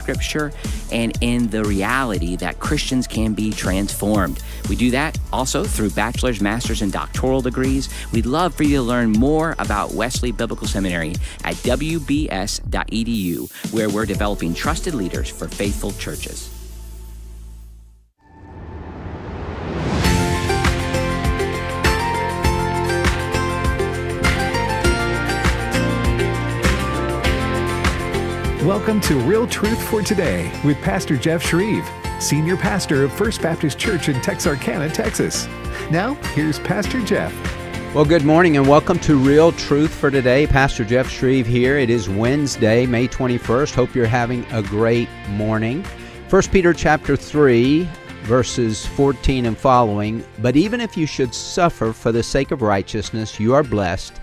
Scripture and in the reality that Christians can be transformed. We do that also through bachelor's, master's, and doctoral degrees. We'd love for you to learn more about Wesley Biblical Seminary at wbs.edu, where we're developing trusted leaders for faithful churches. Welcome to Real Truth for Today with Pastor Jeff Shreve, Senior Pastor of First Baptist Church in Texarkana, Texas. Now, here's Pastor Jeff. Well, good morning and welcome to Real Truth for Today. Pastor Jeff Shreve here. It is Wednesday, May 21st. Hope you're having a great morning. 1 Peter chapter 3, verses 14 and following. But even if you should suffer for the sake of righteousness, you are blessed.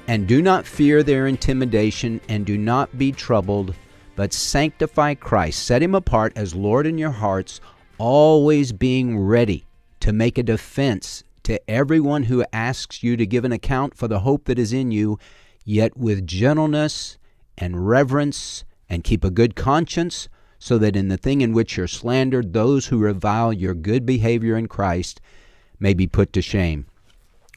And do not fear their intimidation, and do not be troubled, but sanctify Christ. Set him apart as Lord in your hearts, always being ready to make a defense to everyone who asks you to give an account for the hope that is in you, yet with gentleness and reverence, and keep a good conscience, so that in the thing in which you're slandered, those who revile your good behavior in Christ may be put to shame.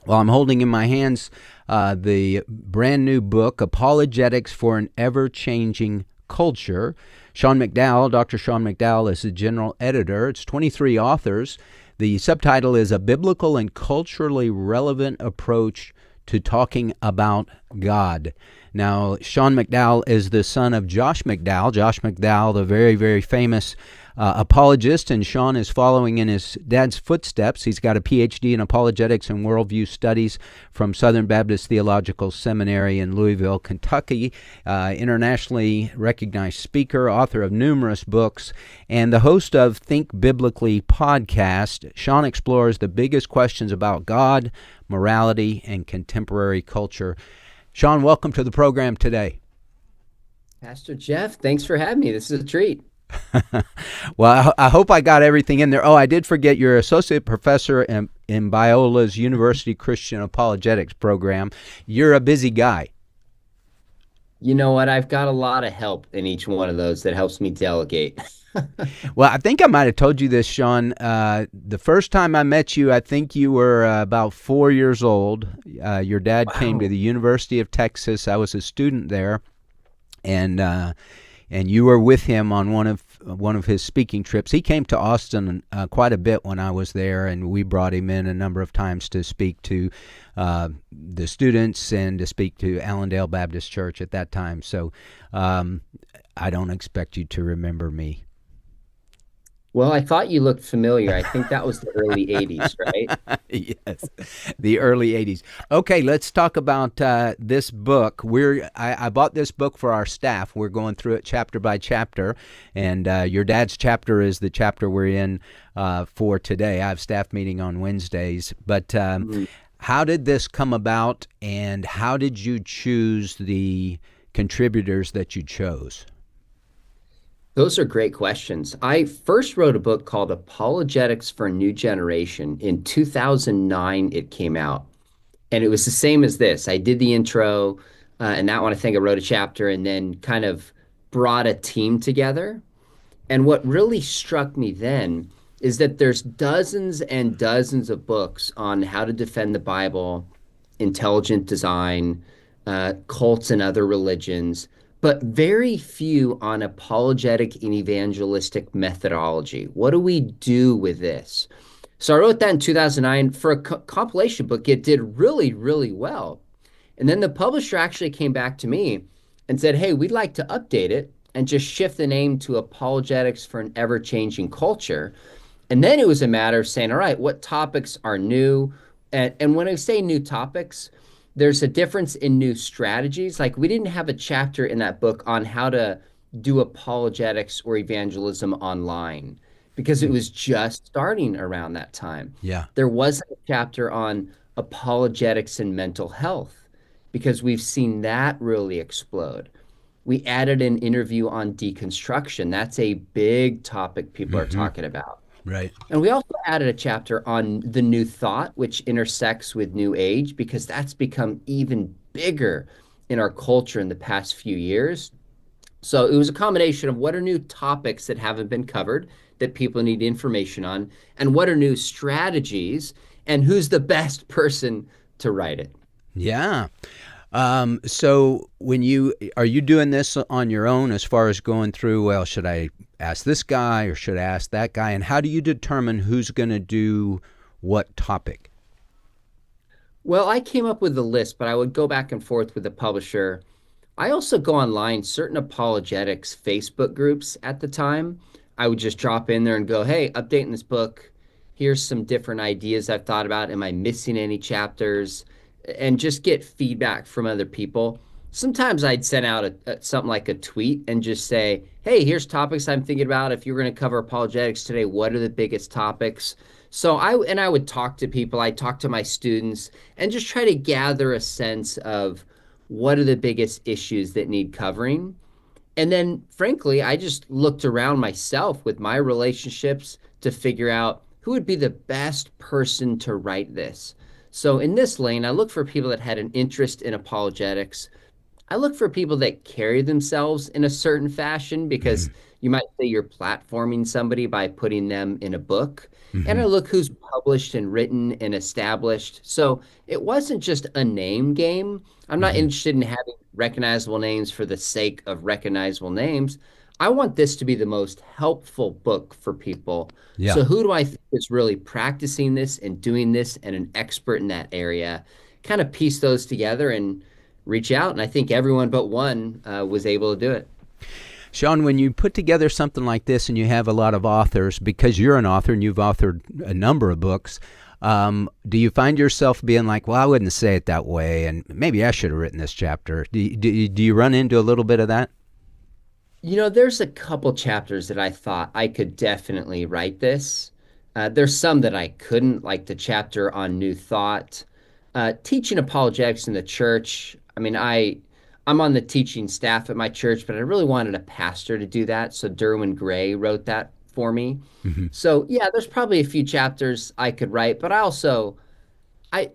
Well, I'm holding in my hands the brand new book, Apologetics for an Ever-Changing Culture. Dr. Sean McDowell is the general editor. It's 23 authors. The subtitle is A Biblical and Culturally Relevant Approach to Talking About God. Now, Sean McDowell is the son of Josh McDowell. Josh McDowell, the very, very famous apologist, and Sean is following in his dad's footsteps. He's got a PhD in apologetics and worldview studies from Southern Baptist Theological Seminary in Louisville, Kentucky, internationally recognized speaker, author of numerous books, and the host of Think Biblically podcast. Sean explores the biggest questions about God, morality, and contemporary culture. Sean, welcome to the program today. Pastor Jeff, thanks for having me. This is a treat. Well, I hope I got everything in there. Oh, I did forget you're associate professor in Biola's University Christian Apologetics program. You're a busy guy. You know what? I've got a lot of help in each one of those that helps me delegate. Well, I think I might have told you this, Sean. The first time I met you, I think you were about 4 years old. Your dad came to the University of Texas. I was a student there, and you were with him on one of his speaking trips. He came to Austin quite a bit when I was there, and we brought him in a number of times to speak to the students and to speak to Allendale Baptist Church at that time. So I don't expect you to remember me. Well, I thought you looked familiar. I think that was the early 80s, right? Yes, the early 80s. Okay, let's talk about this book. I bought this book for our staff. We're going through it chapter by chapter, and your dad's chapter is the chapter we're in for today. I have staff meeting on Wednesdays. But how did this come about, and how did you choose the contributors that you chose? Those are great questions. I first wrote a book called Apologetics for a New Generation. In 2009, it came out. And it was the same as this. I did the intro, and that one I think I wrote a chapter and then kind of brought a team together. And what really struck me then is that there's dozens and dozens of books on how to defend the Bible, intelligent design, cults and other religions, but very few on apologetic and evangelistic methodology. What do we do with this? So I wrote that in 2009 for a compilation book. It did really, really well. And then the publisher actually came back to me and said, hey, we'd like to update it and just shift the name to Apologetics for an Ever-Changing Culture. And then it was a matter of saying, all right, what topics are new? And when I say new topics, there's a difference in new strategies. Like we didn't have a chapter in that book on how to do apologetics or evangelism online because it was just starting around that time. Yeah. There wasn't a chapter on apologetics and mental health because we've seen that really explode. We added an interview on deconstruction. That's a big topic people are talking about. Right. And we also added a chapter on the new thought, which intersects with new age, because that's become even bigger in our culture in the past few years. So it was a combination of what are new topics that haven't been covered that people need information on, and what are new strategies, and who's the best person to write it. Yeah. So when you are you doing this on your own as far as going through, well, should I ask this guy or should I ask that guy? And how do you determine who's going to do what topic? Well, I came up with the list, but I would go back and forth with the publisher. I also go online, certain apologetics Facebook groups at the time. I would just drop in there and go, hey, updating this book. Here's some different ideas I've thought about. Am I missing any chapters? And just get feedback from other people. Sometimes I'd send out something like a tweet and just say, hey, here's topics I'm thinking about. If you're going to cover apologetics today, what are the biggest topics? So I would talk to people. I talk to my students and just try to gather a sense of what are the biggest issues that need covering. And then, frankly, I just looked around myself with my relationships to figure out who would be the best person to write this. So, in this lane, I looked for people that had an interest in apologetics. I look for people that carry themselves in a certain fashion because Mm-hmm. you might say you're platforming somebody by putting them in a book. And Mm-hmm. I look who's published and written and established. So it wasn't just a name game. I'm not Mm-hmm. interested in having recognizable names for the sake of recognizable names. I want this to be the most helpful book for people. Yeah. So who do I think is really practicing this and doing this and an expert in that area? Kind of piece those together and reach out. And I think everyone but one was able to do it. Sean, when you put together something like this and you have a lot of authors, because you're an author and you've authored a number of books, do you find yourself being like, well, I wouldn't say it that way, and maybe I should have written this chapter? Do you run into a little bit of that? There's a couple chapters that I thought I could definitely write this. There's some that I couldn't, like the chapter on New Thought. Teaching apologetics in the church. I mean, I'm on the teaching staff at my church, but I really wanted a pastor to do that. So Derwin Gray wrote that for me. Mm-hmm. So yeah, there's probably a few chapters I could write, but I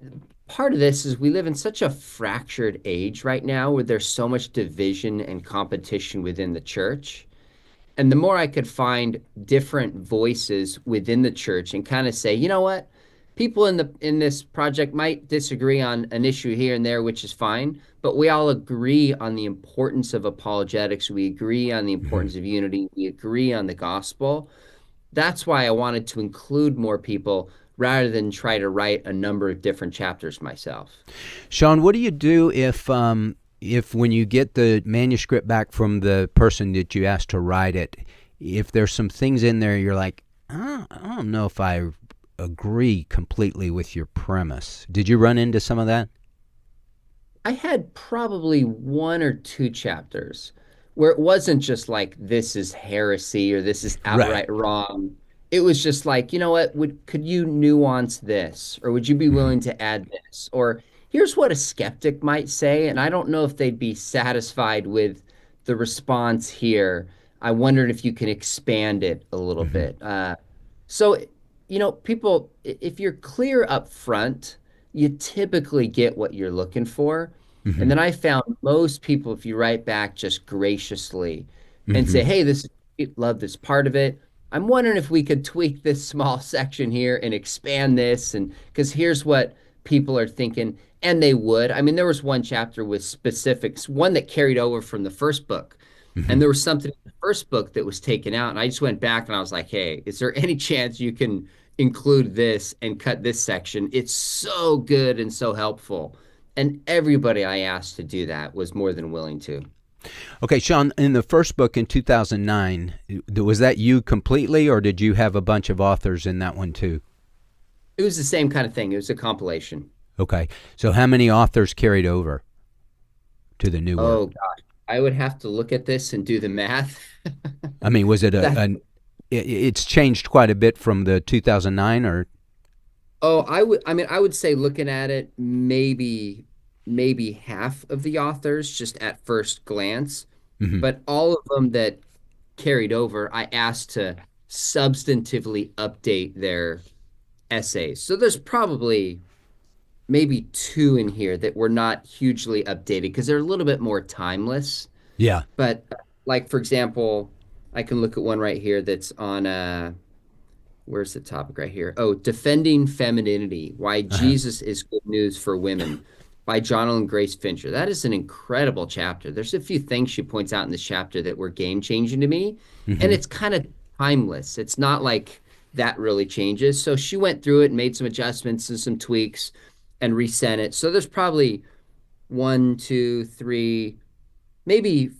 part of this is we live in such a fractured age right now where there's so much division and competition within the church. And the more I could find different voices within the church and kind of say, you know what? People in this project might disagree on an issue here and there, which is fine, but we all agree on the importance of apologetics. We agree on the Mm-hmm. importance of unity. We agree on the gospel. That's why I wanted to include more people rather than try to write a number of different chapters myself. Sean, what do you do if when you get the manuscript back from the person that you asked to write it, if there's some things in there you're like, I don't know if I agree completely with your premise. Did you run into some of that? I had probably one or two chapters where it wasn't just like this is heresy or this is Right. outright wrong. It was just like, you know what, could you nuance this? Or would you be Mm-hmm. willing to add this? Or here's what a skeptic might say, and I don't know if they'd be satisfied with the response here. I wondered if you can expand it a little Mm-hmm. bit. So, people, if you're clear up front, you typically get what you're looking for. And Mm-hmm. then I found most people, if you write back just graciously and Mm-hmm. say, hey, love this part of it. I'm wondering if we could tweak this small section here and expand this. And because here's what people are thinking. And they would. I mean, there was one chapter with specifics, one that carried over from the first book. Mm-hmm. And there was something in the first book that was taken out. And I just went back and I was like, hey, is there any chance you can include this and cut this section? It's so good and so helpful. And everybody I asked to do that was more than willing to. Okay, Sean, in the first book in 2009, was that you completely, or did you have a bunch of authors in that one too? It was the same kind of thing. It was a compilation. Okay, so how many authors carried over to the new work? Oh gosh, I would have to look at this and do the math. I mean, was it That it's changed quite a bit from the 2009 or? Oh, I would say looking at it, maybe half of the authors just at first glance, Mhm. but all of them that carried over, I asked to substantively update their essays. So there's probably maybe two in here that were not hugely updated because they're a little bit more timeless. Yeah. But like for example, I can look at one right here that's on where's the topic right here? Oh, Defending Femininity, Why Uh-huh. Jesus is Good News for Women by Jonathan Grace Fincher. That is an incredible chapter. There's a few things she points out in this chapter that were game changing to me, and Hmm. it's kind of timeless. It's not like that really changes. So she went through it and made some adjustments and some tweaks and resent it. So there's probably one, two, three, maybe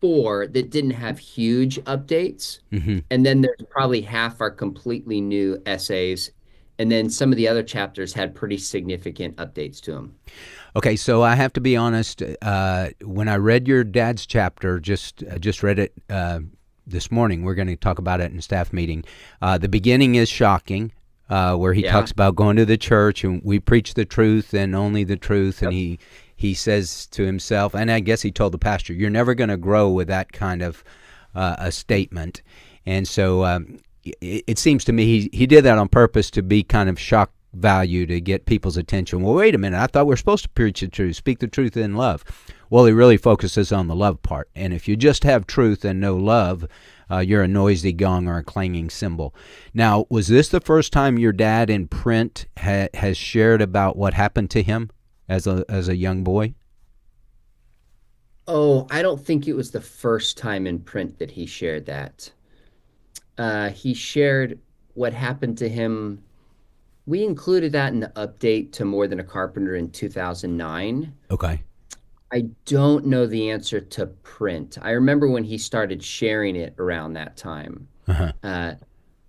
four that didn't have huge updates. Hmm. And then there's probably half are completely new essays. And then some of the other chapters had pretty significant updates to them. Okay, so I have to be honest. When I read your dad's chapter, just read it this morning. We're going to talk about it in staff meeting. The beginning is shocking, where he Yeah. talks about going to the church and we preach the truth and only the truth, and Yep. he says to himself, and I guess he told the pastor, "You're never going to grow with that kind of a statement." And so it seems to me he did that on purpose to be kind of shock value to get people's attention. Well, wait a minute. I thought we were supposed to preach the truth, speak the truth in love. Well, he really focuses on the love part. And if you just have truth and no love, you're a noisy gong or a clanging cymbal. Now, was this the first time your dad in print has shared about what happened to him as a young boy? Oh, I don't think it was the first time in print that he shared that. He shared what happened to him. We included that in the update to More Than a Carpenter in 2009. Okay. I don't know the answer to print. I remember when he started sharing it around that time. Uh-huh. Uh,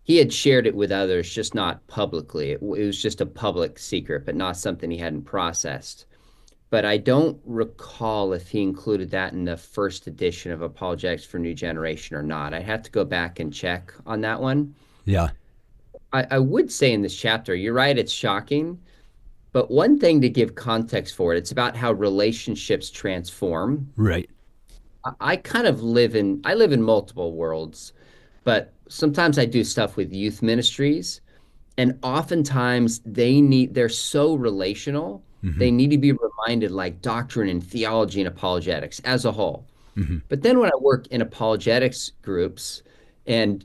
he had shared it with others, just not publicly. It was just a public secret, but not something he hadn't processed. But I don't recall if he included that in the first edition of Apologetics for New Generation or not. I'd have to go back and check on that one. Yeah. I would say in this chapter, you're right, it's shocking. But one thing to give context for it, it's about how relationships transform. Right. I kind of live in multiple worlds, but sometimes I do stuff with youth ministries, and oftentimes they're so relational, Mm-hmm. they need to be reminded like doctrine and theology and apologetics as a whole. Mm-hmm. But then when I work in apologetics groups and,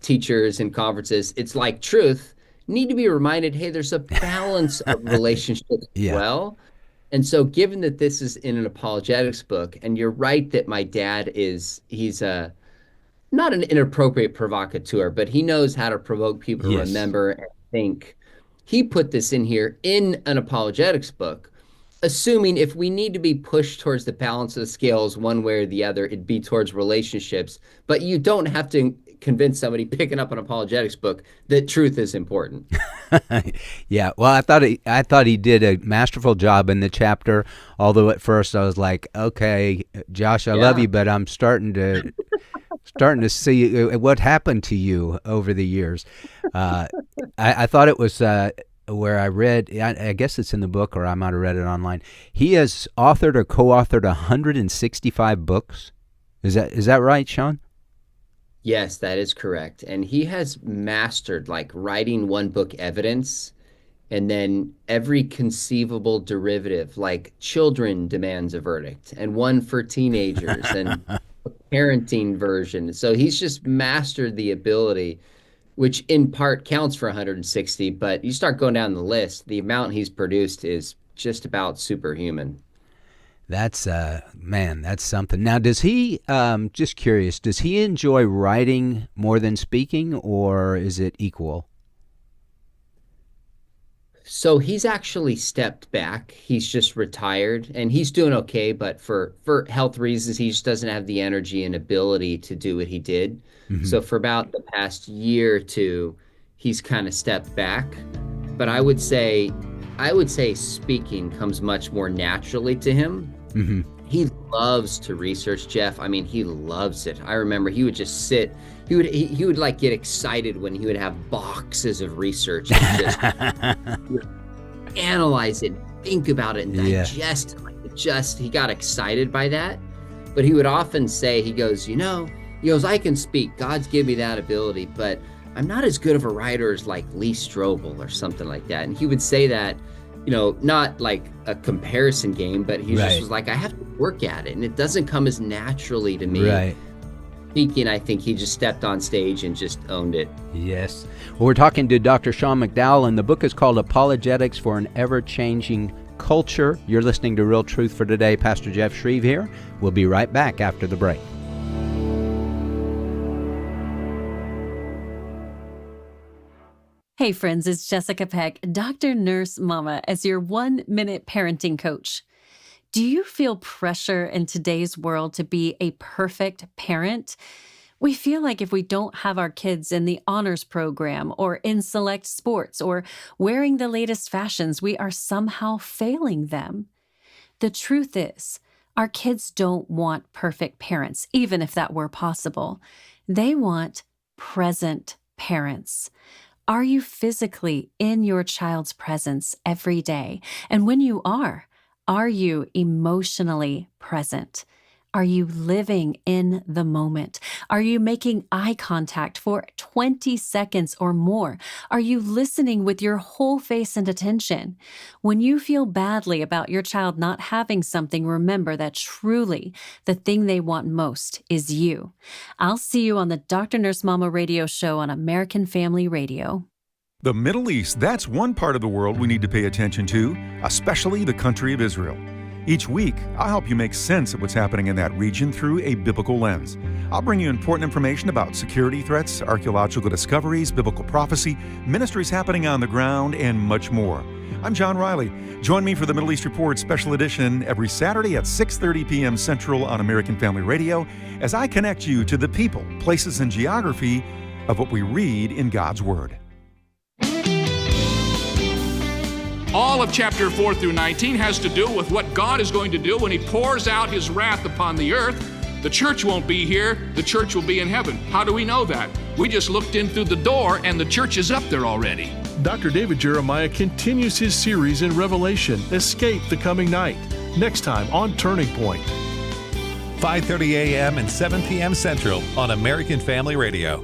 teachers and conferences, it's like truth need to be reminded, hey, there's a balance of relationships as Yeah. well. And so given that this is in an apologetics book, and you're right that my dad he's a not an inappropriate provocateur, but he knows how to provoke people to Yes. remember and think. He put this in here in an apologetics book, assuming if we need to be pushed towards the balance of the scales one way or the other, it'd be towards relationships. But you don't have to convince somebody picking up an apologetics book that truth is important. Yeah, well, I thought he did a masterful job in the chapter. Although at first I was like, "Okay, Josh, I love Yeah. you, but I'm starting to see what happened to you over the years." Uh, I thought it was where I read. I guess it's in the book, or I might have read it online. He has authored or co-authored 165 books. Is that right, Sean? Yes, that is correct. And he has mastered like writing one book evidence and then every conceivable derivative, like children demands a verdict and one for teenagers and a parenting version. So he's just mastered the ability, which in part counts for 160, but you start going down the list, the amount he's produced is just about superhuman. That's man, that's something. Now, does he? Just curious. Does he enjoy writing more than speaking, or is it equal? So he's actually stepped back. He's just retired and he's doing okay, but for health reasons, he just doesn't have the energy and ability to do what he did. Hmm. So for about the past year or two, he's kind of stepped back. But I would say speaking comes much more naturally to him. Hmm. He loves to research, Jeff. I mean, he loves it. I remember he would just sit. He would like get excited when he would have boxes of research and just analyze it, think about it, and Yeah. digest it. Like he got excited by that. But he would often say, I can speak. God's given me that ability, but I'm not as good of a writer as like Lee Strobel or something like that. And he would say that, not like a comparison game, but he just Right. was like, I have to work at it, and it doesn't come as naturally to me. Right. speaking, I think he just stepped on stage and just owned it. Yes. Well, we're talking to Dr. Sean McDowell, and the book is called Apologetics for an Ever-Changing Culture. You're listening to Real Truth for Today. Pastor Jeff Shreve here. We'll be right back after the break. Hey friends, it's Jessica Peck, Dr. Nurse Mama, as your 1-minute parenting coach. Do you feel pressure in today's world to be a perfect parent? We feel like if we don't have our kids in the honors program or in select sports or wearing the latest fashions, we are somehow failing them. The truth is, our kids don't want perfect parents, even if that were possible. They want present parents. Are you physically in your child's presence every day? And when you are you emotionally present? Are you living in the moment? Are you making eye contact for 20 seconds or more? Are you listening with your whole face and attention? When you feel badly about your child not having something, remember that truly the thing they want most is you. I'll see you on the Dr. Nurse Mama radio show on American Family Radio. The Middle East, that's one part of the world we need to pay attention to, especially the country of Israel. Each week, I'll help you make sense of what's happening in that region through a biblical lens. I'll bring you important information about security threats, archaeological discoveries, biblical prophecy, ministries happening on the ground, and much more. I'm John Riley. Join me for the Middle East Report Special Edition every Saturday at 6:30 p.m. Central on American Family Radio as I connect you to the people, places, and geography of what we read in God's Word. All of chapter 4 through 19 has to do with what God is going to do when He pours out His wrath upon the earth. The church won't be here. The church will be in heaven. How do we know that? We just looked in through the door and the church is up there already. Dr. David Jeremiah continues his series in Revelation, Escape the Coming Night, next time on Turning Point. 5:30 a.m. and 7 p.m. Central on American Family Radio.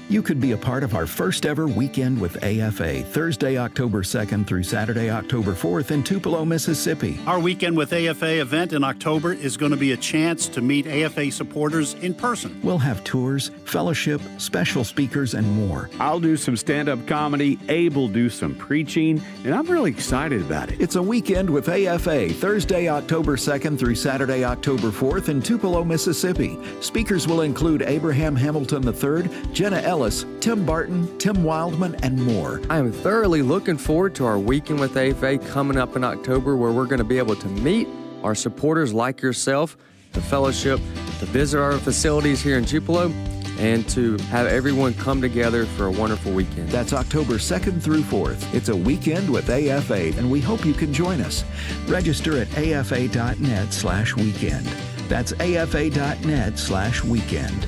You could be a part of our first ever Weekend with AFA, Thursday, October 2nd through Saturday, October 4th in Tupelo, Mississippi. Our Weekend with AFA event in October is going to be a chance to meet AFA supporters in person. We'll have tours, fellowship, special speakers, and more. I'll do some stand-up comedy, Abe will do some preaching, and I'm really excited about it. It's a Weekend with AFA, Thursday, October 2nd through Saturday, October 4th in Tupelo, Mississippi. Speakers will include Abraham Hamilton III, Jenna Ellis, Tim Barton, Tim Wildman, and more. I am thoroughly looking forward to our Weekend with AFA coming up in October, where we're going to be able to meet our supporters like yourself, to fellowship, to visit our facilities here in Tupelo, and to have everyone come together for a wonderful weekend. That's October 2nd through 4th. It's a Weekend with AFA, and we hope you can join us. Register at afa.net/weekend. That's afa.net/weekend.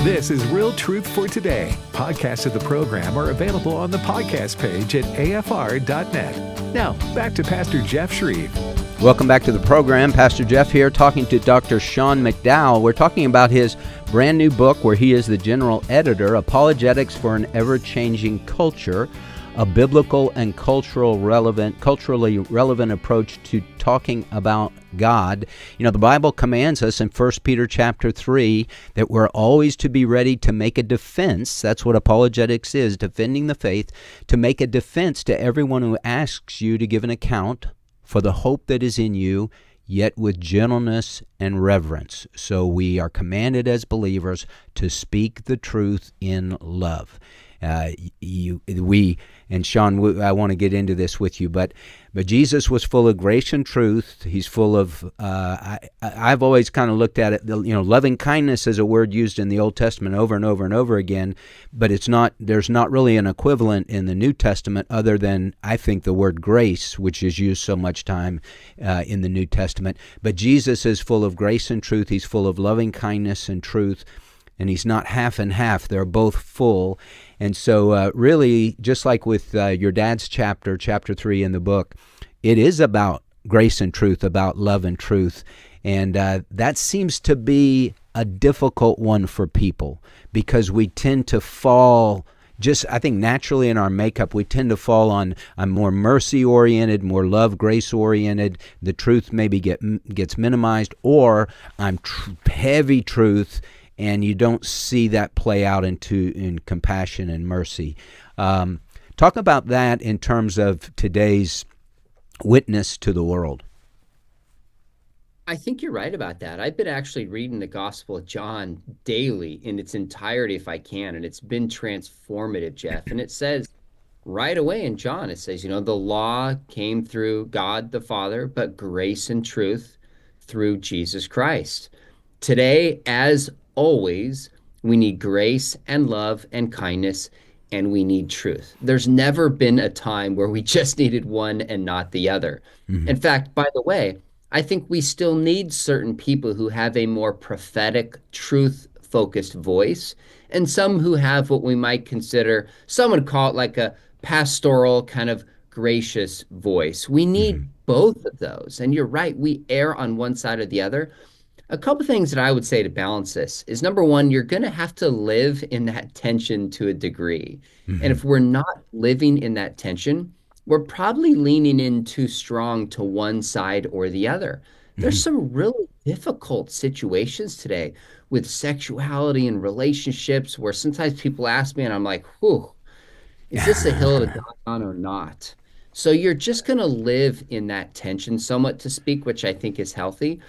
This is Real Truth for Today. Podcasts of the program are available on the podcast page at afr.net. Now, back to Pastor Jeff Shreve. Welcome back to the program. Pastor Jeff here talking to Dr. Sean McDowell. We're talking about his brand new book where he is the general editor, Apologetics for an Ever-Changing Culture, a biblical and culturally relevant approach to talking about God. You know, the Bible commands us in 1 Peter chapter 3 that we're always to be ready to make a defense. That's what apologetics is, defending the faith, to make a defense to everyone who asks you to give an account for the hope that is in you, yet with gentleness and reverence. So we are commanded as believers to speak the truth in love. And Sean, I want to get into this with you, but Jesus was full of grace and truth. He's full of, I've always kind of looked at it, loving kindness is a word used in the Old Testament over and over and over again, but there's not really an equivalent in the New Testament other than, I think, the word grace, which is used so much time in the New Testament. But Jesus is full of grace and truth. He's full of loving kindness and truth. And he's not half and half. They're both full. And so really, just like with your dad's chapter 3 in the book, it is about grace and truth, about love and truth. And that seems to be a difficult one for people because we tend to fall just, I think naturally in our makeup, we tend to fall on, I'm more mercy oriented, more love, grace oriented. The truth maybe gets minimized, or I'm heavy truth, and you don't see that play out in compassion and mercy. Talk about that in terms of today's witness to the world. I think you're right about that. I've been actually reading the Gospel of John daily in its entirety if I can, and it's been transformative, Jeff. And it says right away in John, it says, the law came through God the Father, but grace and truth through Jesus Christ. Today, as always, we need grace and love and kindness, and we need truth. There's never been a time where we just needed one and not the other. Mm-hmm. In fact, by the way, I think we still need certain people who have a more prophetic, truth-focused voice, and some who have what we might consider, some would call it like a pastoral kind of gracious voice. We need both of those. And you're right, we err on one side or the other. A couple things that I would say to balance this is, number one, you're going to have to live in that tension to a degree. Mm-hmm. And if we're not living in that tension, we're probably leaning in too strong to one side or the other. There's some really difficult situations today with sexuality and relationships where sometimes people ask me and I'm like, whew, is this a hill to die on or not? So you're just going to live in that tension somewhat, to speak, which I think is healthy.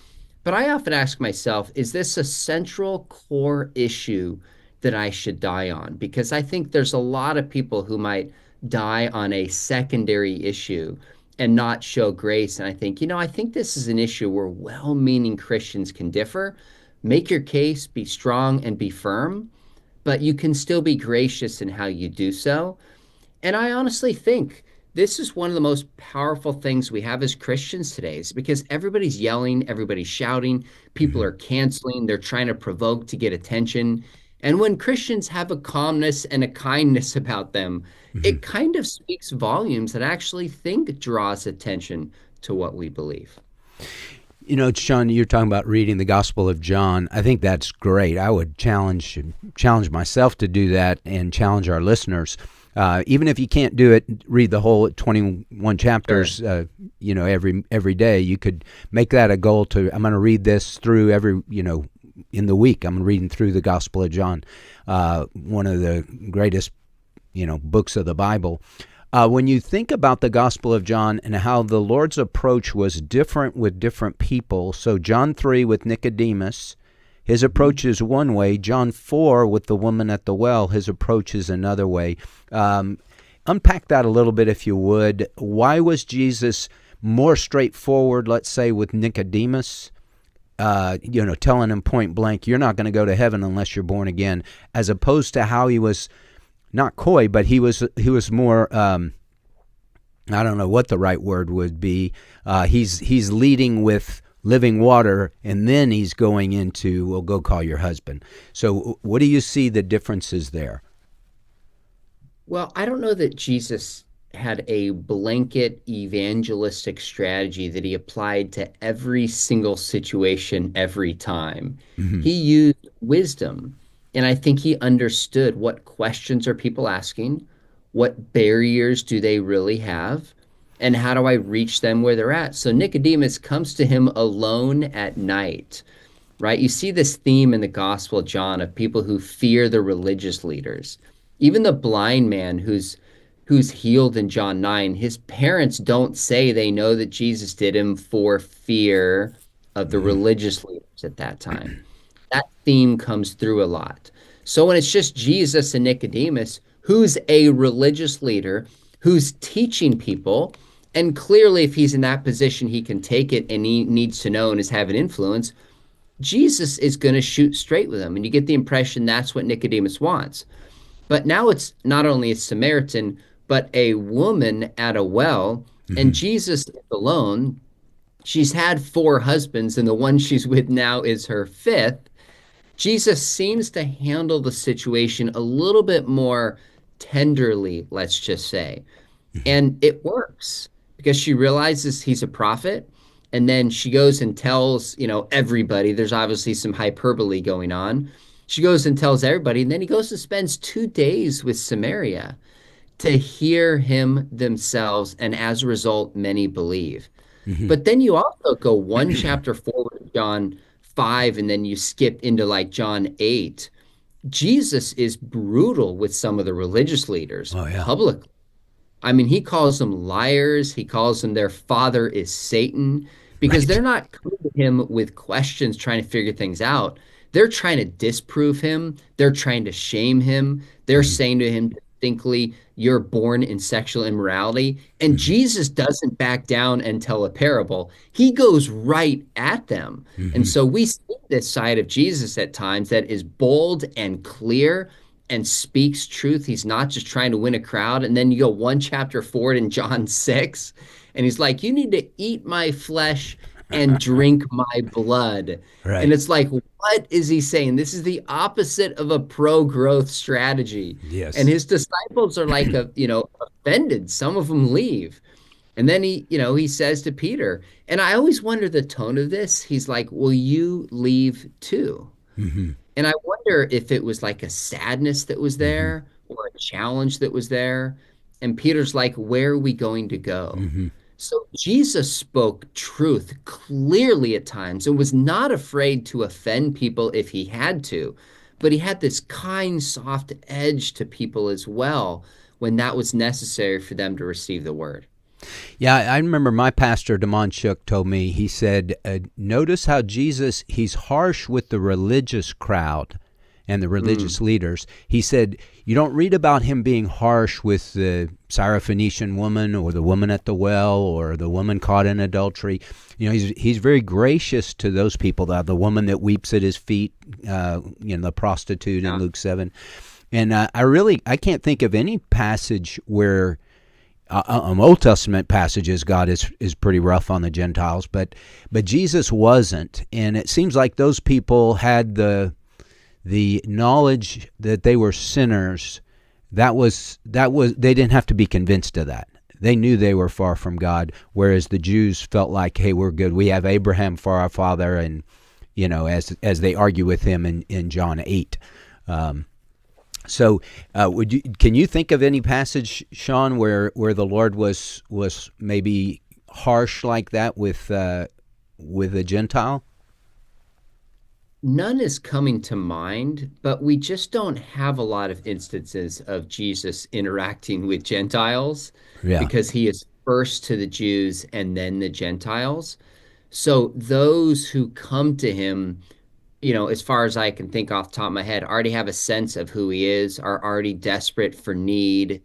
But I often ask myself, is this a central core issue that I should die on? Because I think there's a lot of people who might die on a secondary issue and not show grace. And I think, I think this is an issue where well-meaning Christians can differ. Make your case, be strong and be firm, but you can still be gracious in how you do so. And I honestly think this is one of the most powerful things we have as Christians today, is because everybody's yelling, everybody's shouting, people are canceling, they're trying to provoke to get attention. And when Christians have a calmness and a kindness about them, it kind of speaks volumes that I actually think draws attention to what we believe. Sean, you're talking about reading the Gospel of John. I think that's great. I would challenge myself to do that and challenge our listeners. Even if you can't do it, read the whole 21 chapters, sure. Every day. You could make that a goal I'm going to read this through in the week. I'm reading through the Gospel of John, one of the greatest, books of the Bible. When you think about the Gospel of John and how the Lord's approach was different with different people, so John 3 with Nicodemus, his approach is one way. John 4 with the woman at the well, his approach is another way. Unpack that a little bit if you would. Why was Jesus more straightforward, let's say, with Nicodemus, telling him point blank, you're not going to go to heaven unless you're born again, as opposed to how he was not coy, but he was more, I don't know what the right word would be. He's leading with living water, and then he's going into, well, go call your husband. So what do you see the differences there? Well, I don't know that Jesus had a blanket evangelistic strategy that he applied to every single situation every time. Mm-hmm. He used wisdom, and I think he understood what questions are people asking, what barriers do they really have, and how do I reach them where they're at? So Nicodemus comes to him alone at night, right? You see this theme in the Gospel of John of people who fear the religious leaders. Even the blind man who's healed in John 9, his parents don't say they know that Jesus did him for fear of the religious leaders at that time. That theme comes through a lot. So when it's just Jesus and Nicodemus, who's a religious leader, who's teaching people, and clearly if he's in that position, he can take it and he needs to know and is having influence, Jesus is going to shoot straight with him. And you get the impression that's what Nicodemus wants. But now it's not only a Samaritan, but a woman at a well, and Jesus is alone. She's had 4 husbands, and the one she's with now is her 5th. Jesus seems to handle the situation a little bit more tenderly, let's just say. And it works because she realizes he's a prophet. And then she goes and tells, everybody. There's obviously some hyperbole going on. She goes and tells everybody, and then he goes and spends 2 days with Samaria to hear him themselves, and as a result, many believe. But then you also go one chapter forward to John 5, and then you skip into like John 8. Jesus is brutal with some of the religious leaders Oh, yeah. publicly. I mean, he calls them liars. He calls them their father is Satan because Right. they're not coming to him with questions trying to figure things out. They're trying to disprove him. They're trying to shame him. They're saying to him distinctly, you're born in sexual immorality. And Jesus doesn't back down and tell a parable. He goes right at them. And so we see this side of Jesus at times that is bold and clear and speaks truth. He's not just trying to win a crowd. And then you go one chapter forward in John 6, and he's like, you need to eat my flesh and drink my blood. Right. And it's like, what is he saying? This is the opposite of a pro-growth strategy. Yes. And his disciples are like, offended. Some of them leave. And then he says to Peter, and I always wonder the tone of this. He's like, will you leave too? And I wonder if it was like a sadness that was there or a challenge that was there. And Peter's like, where are we going to go? So Jesus spoke truth clearly at times and was not afraid to offend people if he had to. But he had this kind, soft edge to people as well when that was necessary for them to receive the word. Yeah, I remember my pastor, Damon Shook, told me, he said, notice how Jesus, he's harsh with the religious crowd and the religious leaders. He said, you don't read about him being harsh with the Syrophoenician woman or the woman at the well or the woman caught in adultery. He's very gracious to those people, the woman that weeps at his feet, the prostitute in Luke 7. And I can't think of any passage where Old Testament passages, God is pretty rough on the Gentiles, but Jesus wasn't, and it seems like those people had the knowledge that they were sinners. That was they didn't have to be convinced of that. They knew they were far from God, whereas the Jews felt like, hey, we're good. We have Abraham for our father, and as they argue with him in John 8. So, can you think of any passage, Sean, where the Lord was maybe harsh like that with a Gentile? None is coming to mind, but we just don't have a lot of instances of Jesus interacting with Gentiles because he is first to the Jews and then the Gentiles. So those who come to him, as far as I can think off the top of my head, already have a sense of who he is, are already desperate for need.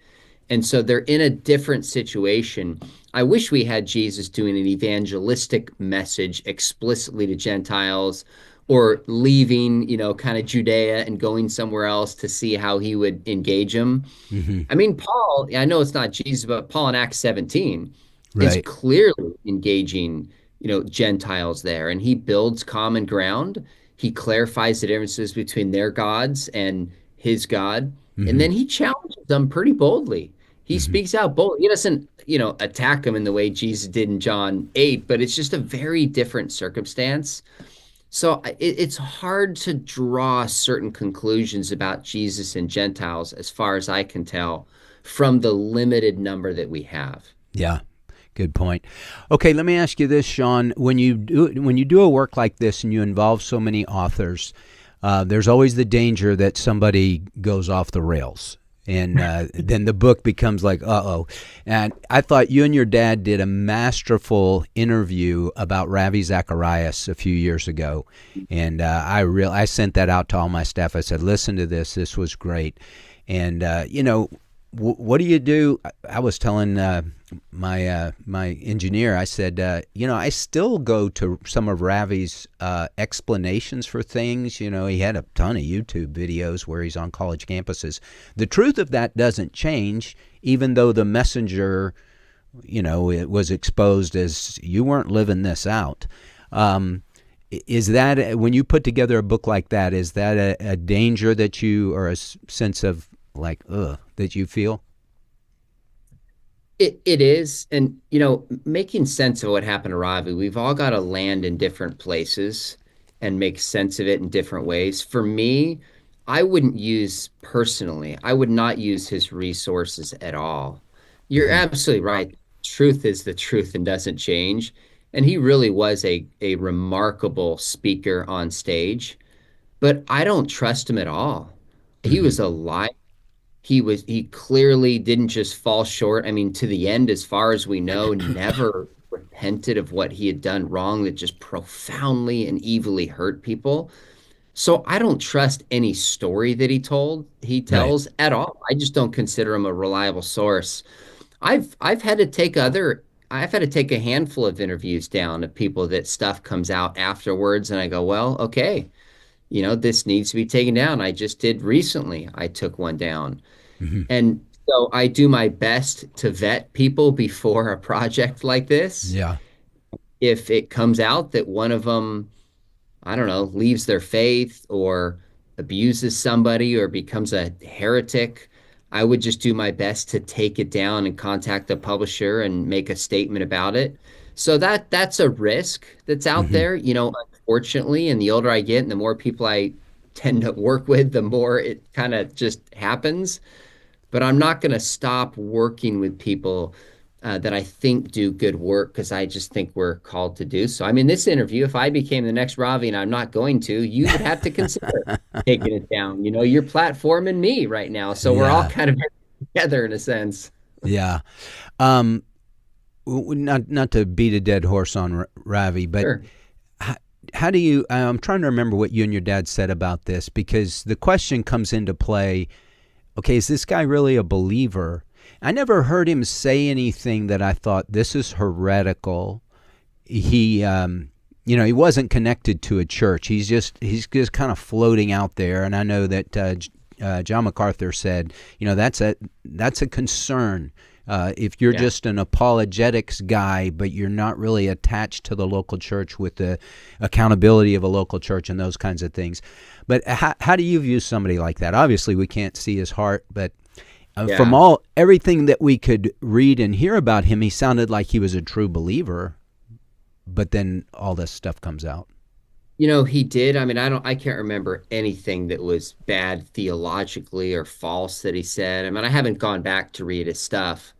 And so they're in a different situation. I wish we had Jesus doing an evangelistic message explicitly to Gentiles or leaving, kind of Judea and going somewhere else to see how he would engage them. I mean, Paul, I know it's not Jesus, but Paul in Acts 17 is clearly engaging, Gentiles there. And he builds common ground. He clarifies the differences between their gods and his God. And then he challenges them pretty boldly. He speaks out boldly. He doesn't, attack them in the way Jesus did in John 8, but it's just a very different circumstance. So it's hard to draw certain conclusions about Jesus and Gentiles, as far as I can tell, from the limited number that we have. Yeah. Good point. Okay, let me ask you this, Sean. When you do a work like this and you involve so many authors, there's always the danger that somebody goes off the rails, and then the book becomes like, uh-oh. And I thought you and your dad did a masterful interview about Ravi Zacharias a few years ago, and I sent that out to all my staff. I said, listen to this. This was great. And, what do you do? I was telling my engineer, I said, I still go to some of Ravi's explanations for things. He had a ton of YouTube videos where he's on college campuses. The truth of that doesn't change, even though the messenger, it was exposed as you weren't living this out. Is that, when you put together a book like that, is that a danger that you, or a sense of like, that you feel? It is. And, making sense of what happened to Ravi, we've all got to land in different places and make sense of it in different ways. For me, I wouldn't use personally, I would not use his resources at all. You're absolutely right. Truth is the truth and doesn't change. And he really was a remarkable speaker on stage, but I don't trust him at all. He was a liar. He clearly didn't just fall short. I mean, to the end, as far as we know, never repented of what he had done wrong that just profoundly and evilly hurt people. So I don't trust any story that he Right. tells at all. I just don't consider him a reliable source. I've had to take I've had to take a handful of interviews down of people that stuff comes out afterwards, and I go, well, okay, this needs to be taken down. I just did recently. I took one down. And so I do my best to vet people before a project like this. Yeah. If it comes out that one of them, I don't know, leaves their faith or abuses somebody or becomes a heretic, I would just do my best to take it down and contact the publisher and make a statement about it. So that's a risk that's out there, unfortunately. And the older I get and the more people I tend to work with, the more it kind of just happens. But I'm not going to stop working with people that I think do good work because I just think we're called to do so. I mean, this interview, if I became the next Ravi and I'm not going to, you would have to consider taking it down. You're platforming me right now. So we're all kind of together in a sense. Yeah. Not to beat a dead horse on Ravi, but Sure. How do you, I'm trying to remember what you and your dad said about this, because the question comes into play, okay, is this guy really a believer? I never heard him say anything that I thought this is heretical. He, he wasn't connected to a church. He's just kind of floating out there. And I know that John MacArthur said, that's a concern. If you're just an apologetics guy, but you're not really attached to the local church with the accountability of a local church and those kinds of things. But how do you view somebody like that? Obviously, we can't see his heart, but from everything that we could read and hear about him, he sounded like he was a true believer. But then all this stuff comes out. He did. I mean, I can't remember anything that was bad theologically or false that he said. I mean, I haven't gone back to read his stuff,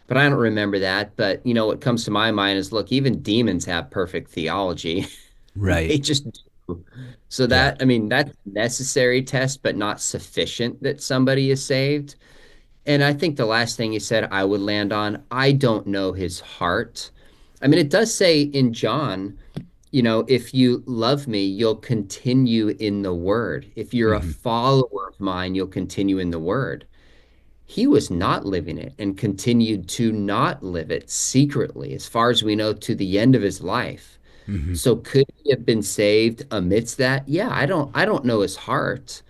but I don't remember that. But, what comes to my mind is, look, even demons have perfect theology. Right. They just do. So I mean, that's a necessary test, but not sufficient that somebody is saved. And I think the last thing he said I would land on, I don't know his heart. I mean, it does say in John, if you love me, you'll continue in the word. If you're a follower of mine, you'll continue in the word. He was not living it and continued to not live it secretly, as far as we know, to the end of his life. So could he have been saved amidst that? Yeah, I don't know his heart.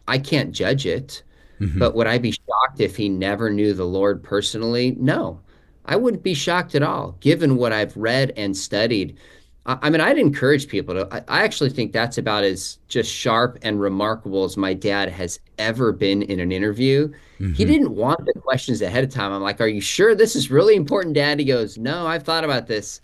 I can't judge it. But would I be shocked if he never knew the Lord personally? No, I wouldn't be shocked at all, given what I've read and studied. I mean, I'd encourage people to, I actually think that's about as just sharp and remarkable as my dad has ever been in an interview. He didn't want the questions ahead of time. I'm like, are you sure this is really important, Dad? He goes, no, I've thought about this.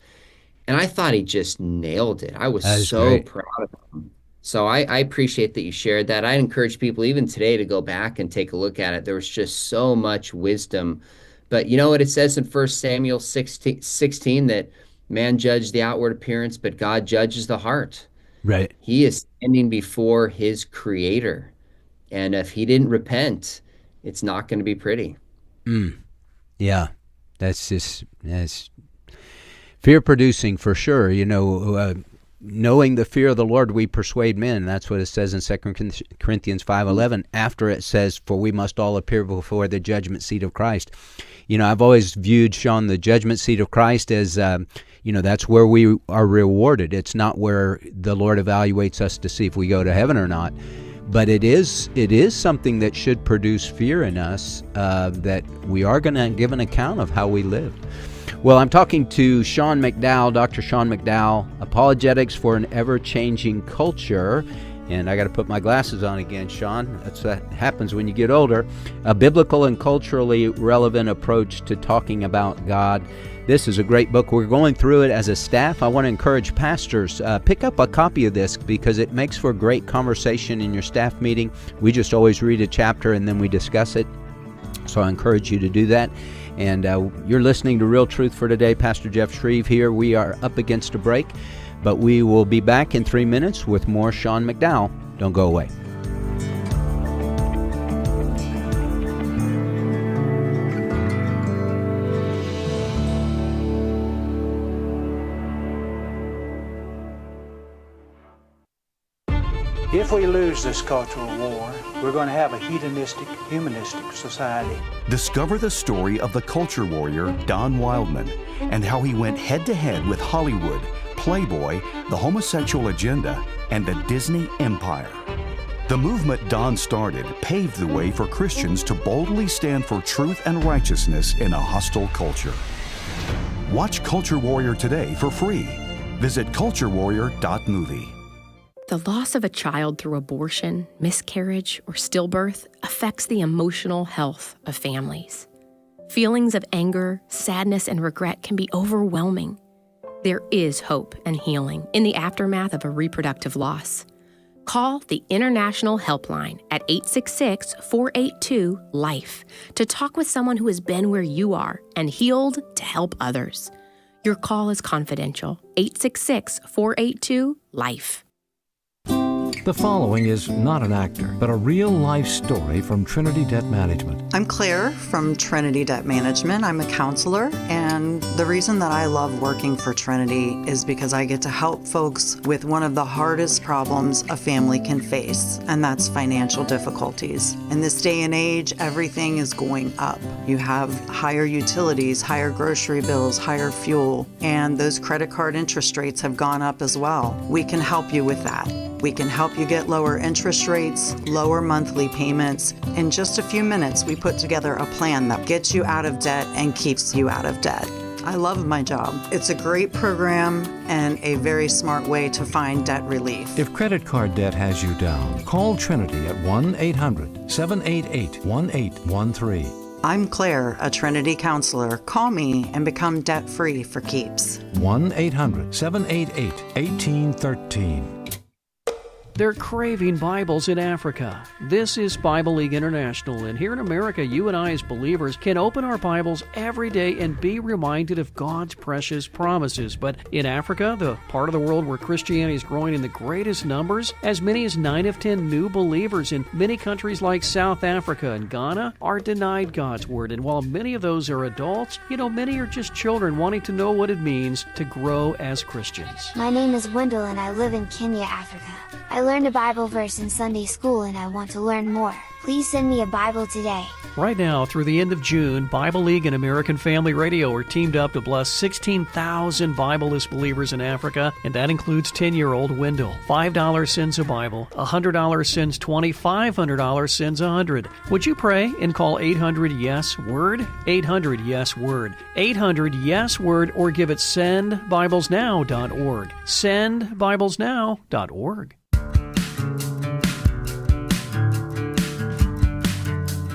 And I thought he just nailed it. I was so proud of him. So I appreciate that you shared that. I encourage people even today to go back and take a look at it. There was just so much wisdom. But you know what it says in 1 Samuel 16 that man judged the outward appearance, but God judges the heart. Right. He is standing before his creator. And if he didn't repent, it's not going to be pretty. Yeah. That's fear-producing for sure. Knowing the fear of the Lord, we persuade men. That's what it says in 2 Corinthians 5:11. After it says, for we must all appear before the judgment seat of Christ. I've always viewed, Sean, the judgment seat of Christ as, that's where we are rewarded. It's not where the Lord evaluates us to see if we go to heaven or not. But it is something that should produce fear in us, that we are going to give an account of how we lived. Well, I'm talking to Sean McDowell, Dr. Sean McDowell, Apologetics for an Ever-Changing Culture. And I got to put my glasses on again, Sean. That's what happens when you get older. A biblical and culturally relevant approach to talking about God. This is a great book. We're going through it as a staff. I want to encourage pastors, pick up a copy of this because it makes for a great conversation in your staff meeting. We just always read a chapter and then we discuss it. So I encourage you to do that. And you're listening to Real Truth for Today. Pastor Jeff Shreve here. We are up against a break, but we will be back in 3 minutes with more Sean McDowell. Don't go away. If we lose this cultural war, we're going to have a hedonistic, humanistic society. Discover the story of the culture warrior Don Wildman and how he went head-to-head with Hollywood, Playboy, the homosexual agenda, and the Disney empire. The movement Don started paved the way for Christians to boldly stand for truth and righteousness in a hostile culture. Watch Culture Warrior today for free. Visit culturewarrior.movie. The loss of a child through abortion, miscarriage, or stillbirth affects the emotional health of families. Feelings of anger, sadness, and regret can be overwhelming. There is hope and healing in the aftermath of a reproductive loss. Call the International Helpline at 866-482-LIFE to talk with someone who has been where you are and healed to help others. Your call is confidential. 866-482-LIFE. The following is not an actor, but a real-life story from Trinity Debt Management. I'm Claire from Trinity Debt Management. I'm a counselor, and the reason that I love working for Trinity is because I get to help folks with one of the hardest problems a family can face, and that's financial difficulties. In this day and age, everything is going up. You have higher utilities, higher grocery bills, higher fuel, and those credit card interest rates have gone up as well. We can help you with that. We can help you get lower interest rates, lower monthly payments. In just a few minutes, we put together a plan that gets you out of debt and keeps you out of debt. I love my job. It's a great program and a very smart way to find debt relief. If credit card debt has you down, call Trinity at 1-800-788-1813. I'm Claire, a Trinity counselor. Call me and become debt-free for keeps. 1-800-788-1813. They're craving Bibles in Africa. This is Bible League International, and here in America, you and I as believers can open our Bibles every day and be reminded of God's precious promises. But in Africa, the part of the world where Christianity is growing in the greatest numbers, as many as 9 of 10 new believers in many countries like South Africa and Ghana are denied God's Word. And while many of those are adults, many are just children wanting to know what it means to grow as Christians. My name is Wendell and I live in Kenya, Africa. I learned a Bible verse in Sunday school and I want to learn more. Please send me a Bible today. Right now, through the end of June, Bible League and American Family Radio are teamed up to bless 16,000 Bible-less believers in Africa, and that includes 10-year-old Wendell. $5 sends a Bible, $100 sends 20, $500 sends 100. Would you pray and call 800-YES-WORD? 800-YES-WORD. 800-YES-WORD, or give it sendbiblesnow.org. Sendbiblesnow.org.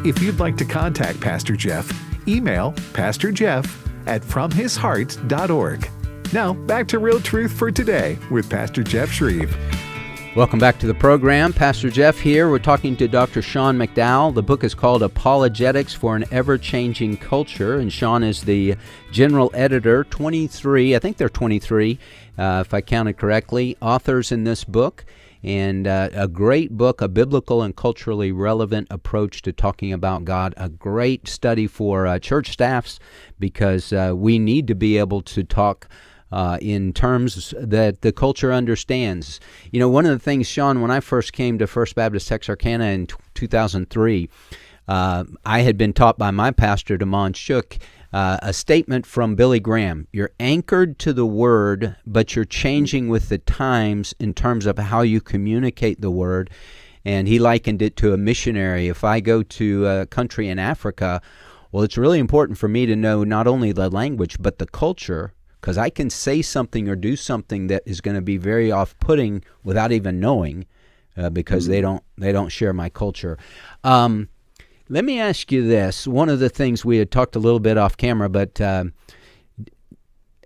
If you'd like to contact Pastor Jeff, email pastorjeff@fromhisheart.org. Now, back to Real Truth for Today with Pastor Jeff Shreve. Welcome back to the program. Pastor Jeff here.'re talking to Dr. Sean McDowell. The book is called Apologetics for an Ever-Changing Culture, and Sean is the general editor. 23, I think they're 23, if I counted correctly, authors in this book. And a great book, a biblical and culturally relevant approach to talking about God, a great study for church staffs because we need to be able to talk in terms that the culture understands. One of the things, Sean, when I first came to First Baptist Texarkana in 2003, I had been taught by my pastor, Damon Shook, a statement from Billy Graham. You're anchored to the Word, but you're changing with the times in terms of how you communicate the Word. And he likened it to a missionary. If I go to a country in Africa, well, it's really important for me to know not only the language, but the culture, because I can say something or do something that is going to be very off-putting without even knowing. because they don't share my culture. Let me ask you this. One of the things we had talked a little bit off camera, but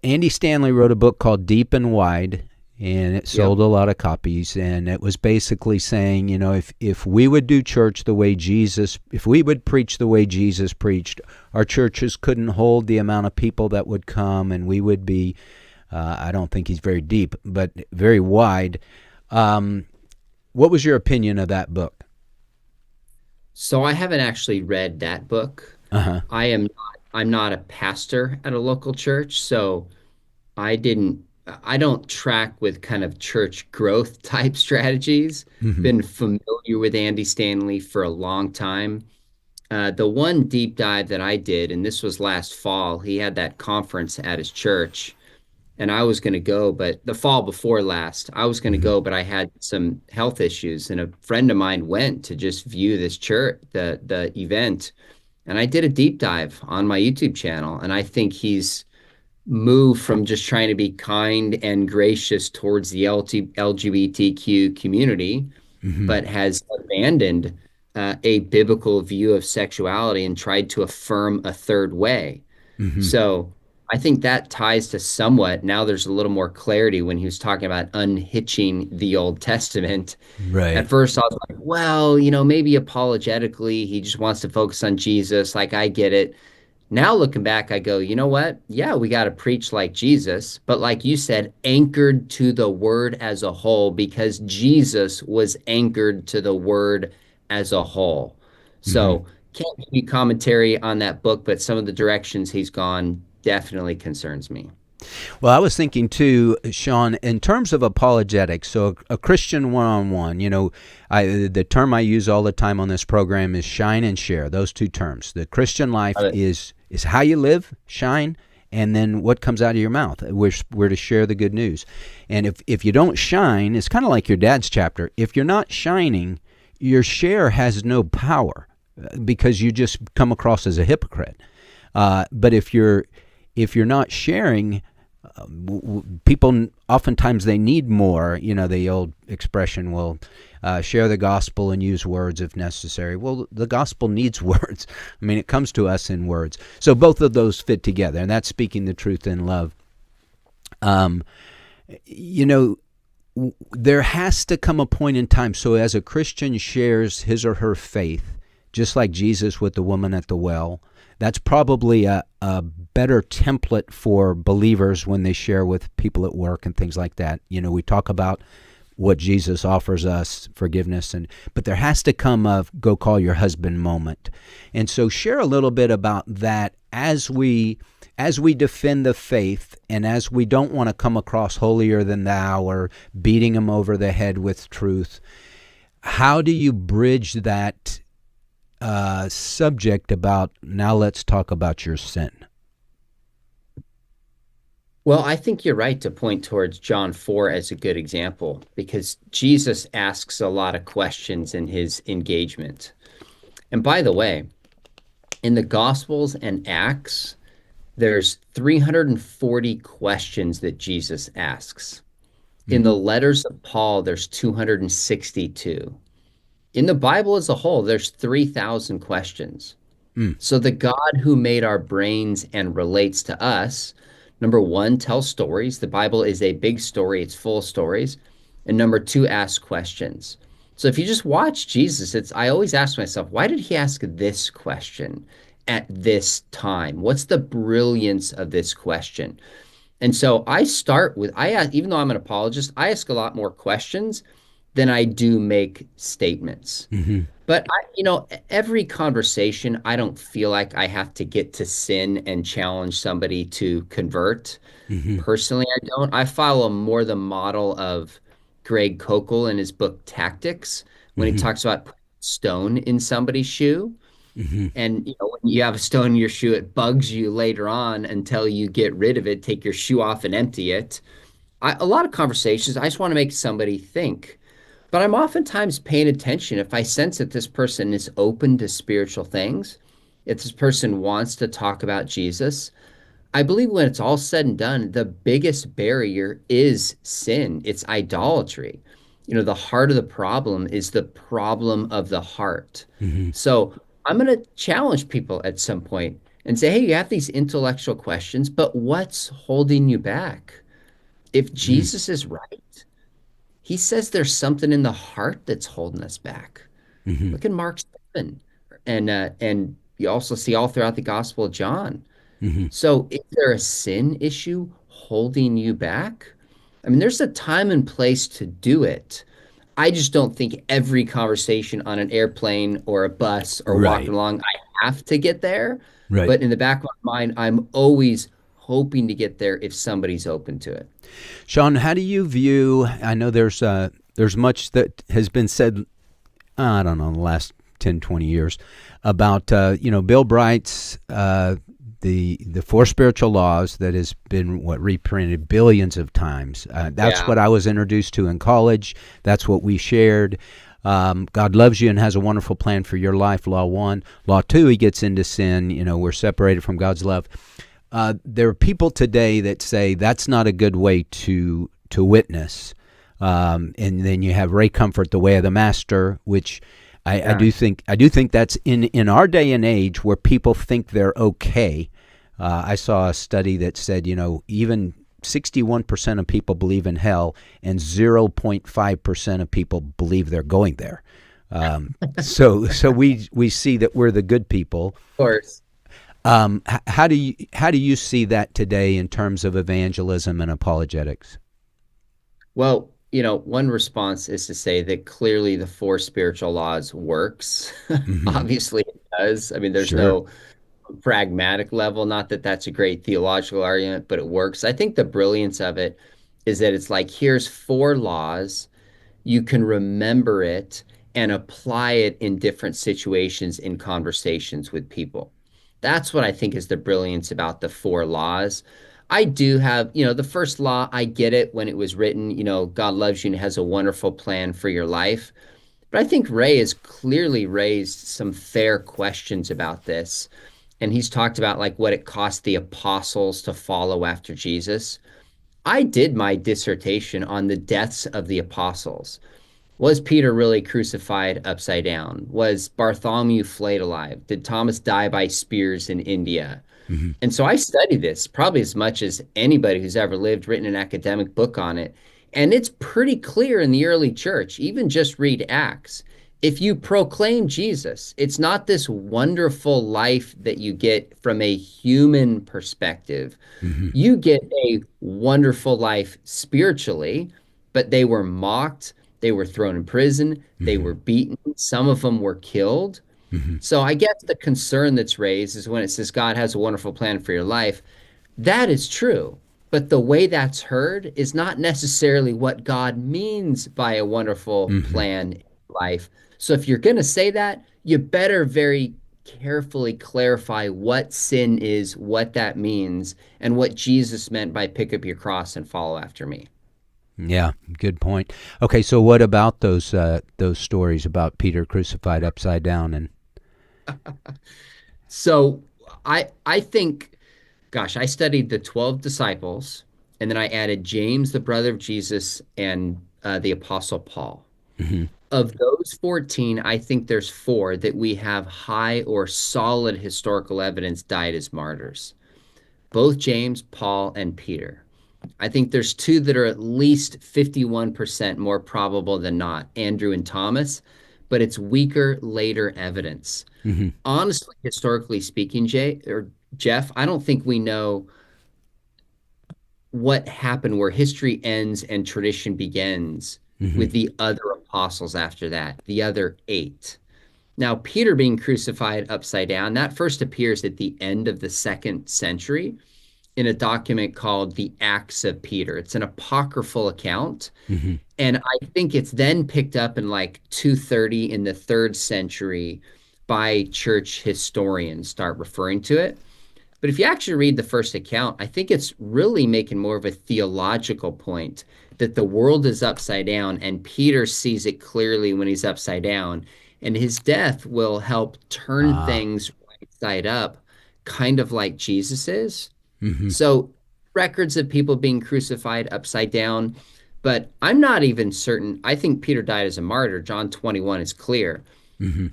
Andy Stanley wrote a book called Deep and Wide, and it sold a lot of copies. And it was basically saying, if we would do church the way Jesus, if we would preach the way Jesus preached, our churches couldn't hold the amount of people that would come, and we would be, I don't think he's very deep, but very wide. What was your opinion of that book? So I haven't actually read that book. I'm not a pastor at a local church, so I don't track with kind of church growth type strategies. Been familiar with Andy Stanley for a long time. The one deep dive that I did, and this was last fall, he had that conference at his church, and I was going to go, but the fall before last, I was going to go, but I had some health issues, and a friend of mine went to just view this church, the event, and I did a deep dive on my YouTube channel, and I think he's moved from just trying to be kind and gracious towards the LGBTQ community, but has abandoned a biblical view of sexuality and tried to affirm a third way. So I think that ties to somewhat, now there's a little more clarity when he was talking about unhitching the Old Testament. Right. At first I was like, well, maybe apologetically, he just wants to focus on Jesus. Like, I get it. Now looking back, I go, you know what? Yeah, we got to preach like Jesus, but like you said, anchored to the word as a whole, because Jesus was anchored to the word as a whole. So can't give you commentary on that book, but some of the directions he's gone definitely concerns me. Well, I was thinking too, Sean, in terms of apologetics, so a Christian one-on-one, the term I use all the time on this program is shine and share, those two terms. The Christian life is how you live, shine, and then what comes out of your mouth. We're to share the good news. And if you don't shine, it's kind of like your dad's chapter. If you're not shining, your share has no power because you just come across as a hypocrite. But if you're not sharing, people oftentimes they need more. The old expression will share the gospel and use words if necessary. Well, the gospel needs words. I mean, it comes to us in words. So both of those fit together, and that's speaking the truth in love. There has to come a point in time. So as a Christian shares his or her faith, just like Jesus with the woman at the well, that's probably a better template for believers when they share with people at work and things like that. We talk about what Jesus offers us, forgiveness, but there has to come a go call your husband moment. And so share a little bit about that as we defend the faith, and as we don't want to come across holier than thou or beating them over the head with truth. How do you bridge that subject about, now let's talk about your sin? Well, I think you're right to point towards John 4 as a good example, because Jesus asks a lot of questions in his engagement. And by the way, in the Gospels and Acts, there's 340 questions that Jesus asks. In the letters of Paul, there's 262. In the Bible as a whole, there's 3,000 questions. So the God who made our brains and relates to us, number one, tells stories. The Bible is a big story. It's full of stories. And number two, asks questions. So if you just watch Jesus, I always ask myself, why did he ask this question at this time? What's the brilliance of this question? And so I start with, even though I'm an apologist, I ask a lot more questions than I do make statements. But every conversation, I don't feel like I have to get to sin and challenge somebody to convert. Personally, I don't. I follow more the model of Greg Koukl in his book Tactics, when he talks about putting a stone in somebody's shoe. And when you have a stone in your shoe, it bugs you later on until you get rid of it, take your shoe off and empty it. A lot of conversations, I just want to make somebody think. But I'm oftentimes paying attention if I sense that this person is open to spiritual things, if this person wants to talk about Jesus. I believe when it's all said and done, the biggest barrier is sin. It's idolatry. The heart of the problem is the problem of the heart. Mhm. So I'm going to challenge people at some point and say, hey, you have these intellectual questions, but what's holding you back? If Mm. Jesus is right, he says there's something in the heart that's holding us back. Mhm. Look at Mark 7. And you also see all throughout the Gospel of John. Mhm. So is there a sin issue holding you back? I mean, there's a time and place to do it. I just don't think every conversation on an airplane or a bus or walking Right. along, I have to get there. Right. But in the back of my mind, I'm always hoping to get there if somebody's open to it. Sean, how do you view? I know there's much that has been said. I don't know, the last 10, 20 years about Bill Bright's the four spiritual laws that has been reprinted billions of times. That's Yeah. what I was introduced to in college. That's what we shared. God loves you and has a wonderful plan for your life. Law 1. Law 2, he gets into sin. We're separated from God's love. There are people today that say that's not a good way to witness. And then you have Ray Comfort, The Way of the Master, which I do think that's in our day and age where people think they're okay. I saw a study that said, even 61% of people believe in hell and 0.5% of people believe they're going there. So we see that we're the good people. Of course. How do you see that today in terms of evangelism and apologetics? Well, one response is to say that clearly the four spiritual laws works. Mm-hmm. Obviously it does. I mean, there's Sure. no pragmatic level, not that that's a great theological argument, but it works. I think the brilliance of it is that it's like, here's four laws. You can remember it and apply it in different situations in conversations with people. That's what I think is the brilliance about the four laws. I do have, the first law, I get it when it was written, God loves you and has a wonderful plan for your life. But I think Ray has clearly raised some fair questions about this. And he's talked about like what it cost the apostles to follow after Jesus. I did my dissertation on the deaths of the apostles. Was Peter really crucified upside down? Was Bartholomew flayed alive? Did Thomas die by spears in India? Mm-hmm. And so I studied this probably as much as anybody who's ever lived, written an academic book on it. And it's pretty clear in the early church, even just read Acts. If you proclaim Jesus, it's not this wonderful life that you get from a human perspective. Mm-hmm. You get a wonderful life spiritually, but they were mocked. They were thrown in prison. They were beaten. Some of them were killed. Mm-hmm. So I guess the concern that's raised is when it says God has a wonderful plan for your life. That is true. But the way that's heard is not necessarily what God means by a wonderful plan in life. So if you're going to say that, you better very carefully clarify what sin is, what that means, and what Jesus meant by pick up your cross and follow after me. Yeah, good point. Okay, so what about those stories about Peter crucified upside down? And so I think, gosh, I studied the 12 disciples, and then I added James, the brother of Jesus, and the Apostle Paul. Mm-hmm. Of those 14, I think there's 4 that we have high or solid historical evidence died as martyrs. Both James, Paul, and Peter. I think there's 2 that are at least 51% more probable than not, Andrew and Thomas, but it's weaker later evidence. Mm-hmm. Honestly, historically speaking, Jeff, I don't think we know what happened where history ends and tradition begins with the other apostles after that, the other 8. Now, Peter being crucified upside down, that first appears at the end of the 2nd century in a document called the Acts of Peter. It's an apocryphal account. Mm-hmm. And I think it's then picked up in like 230 in the 3rd century by church historians start referring to it. But if you actually read the first account, I think it's really making more of a theological point that the world is upside down, and Peter sees it clearly when he's upside down, and his death will help turn things right side up, kind of like Jesus is. Mm-hmm. So records of people being crucified upside down, But I'm not even certain. I think Peter died as a martyr. John 21 is clear.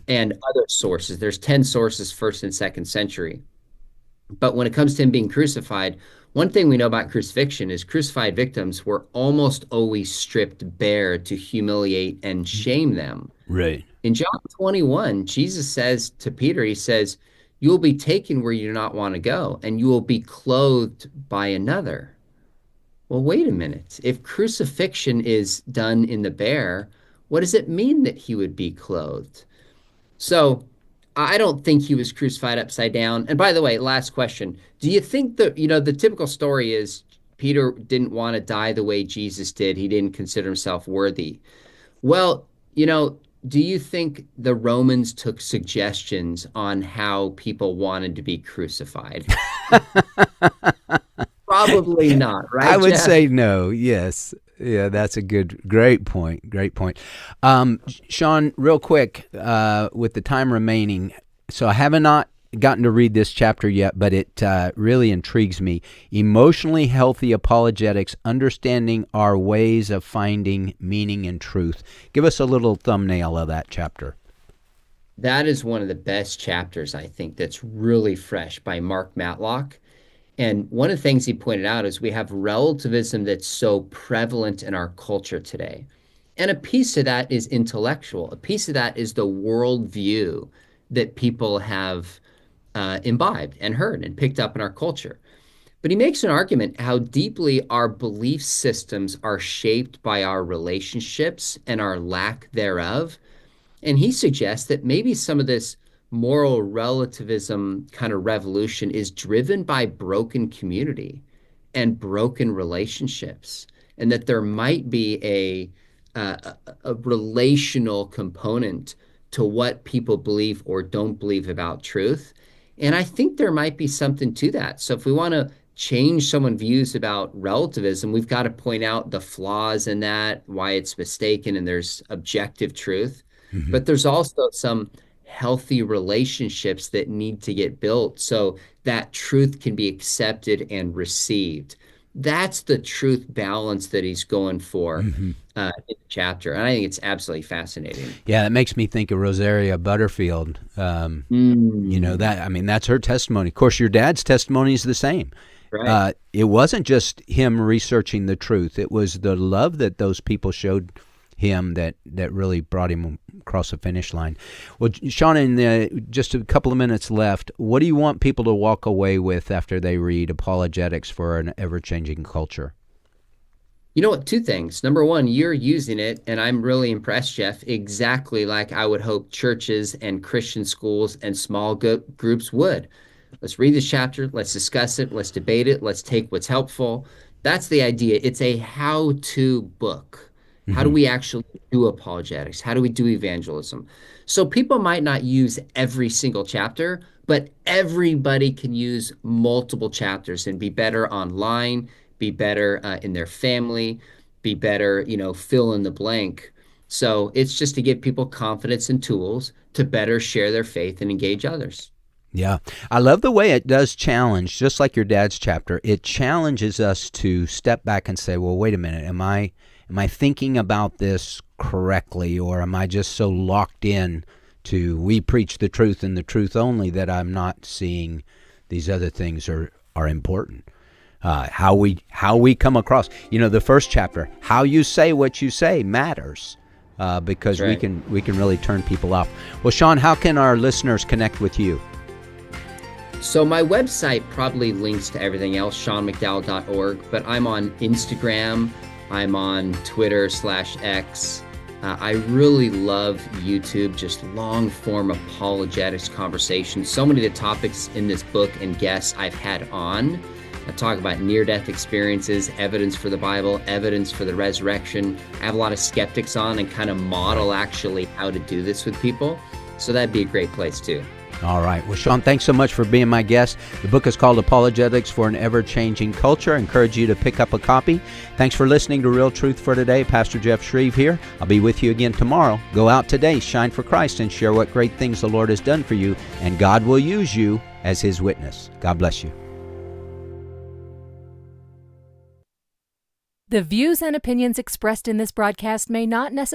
And other sources. There's 10 sources, 1st and 2nd century. But when it comes to him being crucified, one thing we know about crucifixion is crucified victims were almost always stripped bare to humiliate and shame them. Right. In John 21, Jesus says to Peter, he says, you will be taken where you do not want to go, and you will be clothed by another. Well, wait a minute. If crucifixion is done in the bare, what does it mean that he would be clothed? So I don't think he was crucified upside down. And by the way, last question. Do you think that, the typical story is Peter didn't want to die the way Jesus did. He didn't consider himself worthy. Well, do you think the Romans took suggestions on how people wanted to be crucified? Probably not, right? I would Jeff? say no. Yes. Yeah, that's a great point. Great point. Sean, real quick, with the time remaining, so I have not gotten to read this chapter yet, but it really intrigues me. Emotionally healthy apologetics, understanding our ways of finding meaning and truth. Give us a little thumbnail of that chapter. That is one of the best chapters, I think, that's really fresh, by Mark Matlock. And one of the things he pointed out is we have relativism that's so prevalent in our culture today. And a piece of that is intellectual. A piece of that is the worldview that people have imbibed and heard and picked up in our culture. But he makes an argument how deeply our belief systems are shaped by our relationships and our lack thereof. And he suggests that maybe some of this moral relativism kind of revolution is driven by broken community and broken relationships, and that there might be a relational component to what people believe or don't believe about truth. And I think there might be something to that. So if we want to change someone's views about relativism, we've got to point out the flaws in that, why it's mistaken, and there's objective truth. But there's also some healthy relationships that need to get built so that truth can be accepted and received. That's the truth balance that he's going for in the chapter. And I think it's absolutely fascinating. Yeah, it makes me think of Rosaria Butterfield. That's her testimony. Of course, your dad's testimony is the same. Right. It wasn't just him researching the truth. It was the love that those people showed him that really brought him across the finish line. Well, Sean, in just a couple of minutes left, what do you want people to walk away with after they read Apologetics for an Ever-Changing Culture? You know what? Two things. Number one, you're using it, and I'm really impressed, Jeff, exactly like I would hope churches and Christian schools and small groups would. Let's read this chapter. Let's discuss it. Let's debate it. Let's take what's helpful. That's the idea. It's a how-to book. How do we actually do apologetics? How do we do evangelism? So people might not use every single chapter, but everybody can use multiple chapters and be better online, be better in their family, be better, fill in the blank. So it's just to give people confidence and tools to better share their faith and engage others. Yeah. I love the way it does challenge, just like your dad's chapter. It challenges us to step back and say, well, wait a minute, am I thinking about this correctly, or am I just so locked in to we preach the truth and the truth only that I'm not seeing these other things are important? How we come across, the first chapter, how you say what you say matters, because right. we can really turn people off. Well, Sean, how can our listeners connect with you? So my website probably links to everything else, seanmcdowell.org, but I'm on Instagram. I'm on Twitter/X. I really love YouTube, just long form apologetics conversations. So many of the topics in this book and guests I've had on. I talk about near-death experiences, evidence for the Bible, evidence for the resurrection. I have a lot of skeptics on and kind of model actually how to do this with people. So that'd be a great place too. All right. Well, Sean, thanks so much for being my guest. The book is called Apologetics for an Ever-Changing Culture. I encourage you to pick up a copy. Thanks for listening to Real Truth for Today. Pastor Jeff Shreve here. I'll be with you again tomorrow. Go out today, shine for Christ, and share what great things the Lord has done for you, and God will use you as His witness. God bless you. The views and opinions expressed in this broadcast may not necessarily